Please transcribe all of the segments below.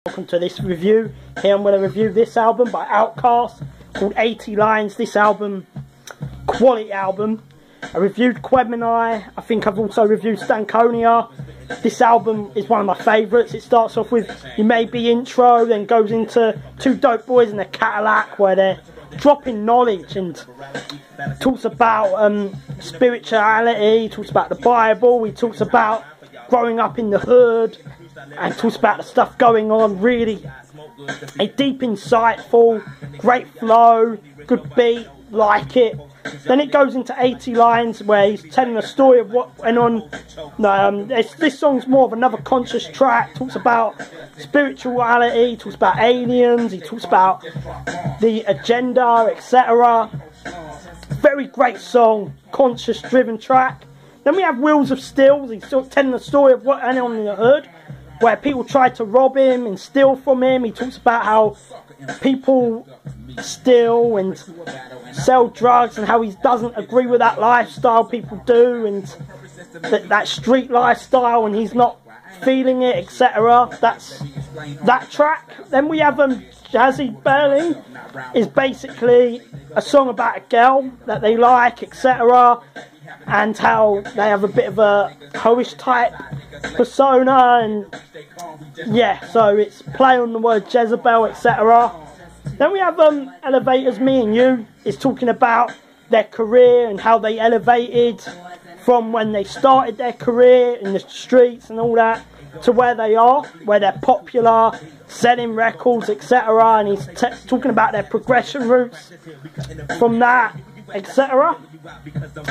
Welcome to this review. Here I'm going to review this album by Outkast called 80 Lines. This album, quality album. I reviewed Quemini. I think I've also reviewed Stankonia. This album is one of my favourites. It starts off with You May Be intro, then goes into two dope boys in a Cadillac where they're dropping knowledge and talks about spirituality, talks about the Bible, he talks about growing up in the hood, and talks about the stuff going on. Really a deep, insightful, great flow, good beat, like it. Then it goes into 80 Lines where he's telling a story of what went on. This song's more of another conscious track. Talks about spirituality, talks about aliens, he talks about the agenda, etc. Very great song, conscious driven track. Then we have Wheels of Steel. He's still telling the story of what went on in the hood, where people tried to rob him and steal from him. He talks about how people steal and sell drugs and how he doesn't agree with that lifestyle people do, and that street lifestyle, and he's not feeling it, etc. That's that track. Then we have Jazzy Belly is basically a song about a girl that they like, etc. and how they have a bit of a hoish type persona, and yeah, so it's play on the word Jezebel, etc. Then we have Elevators, Me and You is talking about their career and how they elevated from when they started their career in the streets and all that to where they are, where they're popular, selling records, etc. And he's talking about their progression routes from that, etc.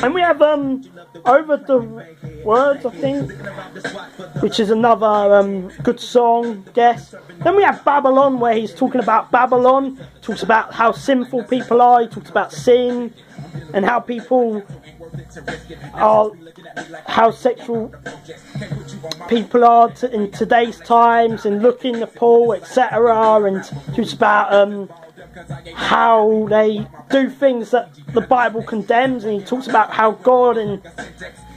And we have Over the Words, I think, which is another good song, guess. Then we have Babylon, where he's talking about Babylon, talks about how sinful people are, he talks about sin, and how people are, how sexual people are in today's times, and looking the pool, etc. And talks about how they do things that the Bible condemns, and he talks about how God and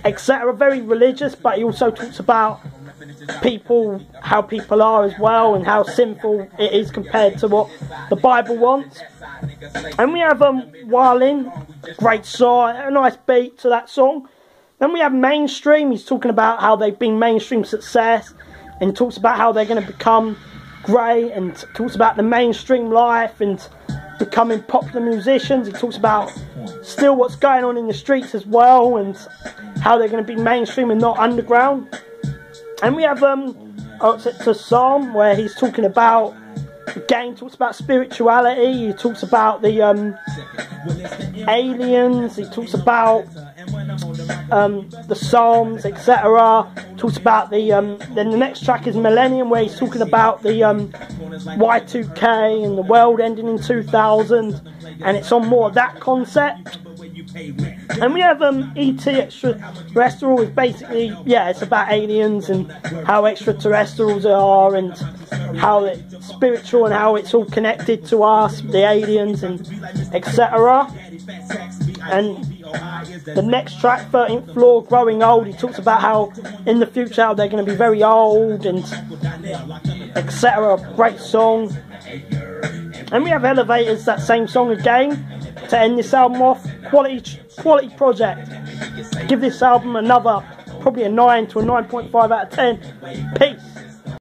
etc. Very religious, but he also talks about people, how people are as well, and how sinful it is compared to what the Bible wants. And we have Wildin', great song, a nice beat to that song. Then we have Mainstream. He's talking about how they've been mainstream success, and he talks about how they're going to become great, and talks about the mainstream life and becoming popular musicians. He talks about still what's going on in the streets as well, and how they're going to be mainstream and not underground. And we have to Psalm, where he's talking about, again, talks about spirituality, he talks about the aliens, he talks about the Psalms, etc. Talks about then the next track is Millennium, where he's talking about the Y2K and the world ending in 2000, and it's on more of that concept. And we have ET Extraterrestrial, is basically, yeah, it's about aliens and how extraterrestrials are, and how it's spiritual and how it's all connected to us, the aliens, and etc. And the next track, 13th Floor, Growing Old, he talks about how in the future they're going to be very old, and etc. Great song. And we have Elevators, that same song again, to end this album off. Quality project. Give this album another, probably a 9 to a 9.5 out of 10. Peace.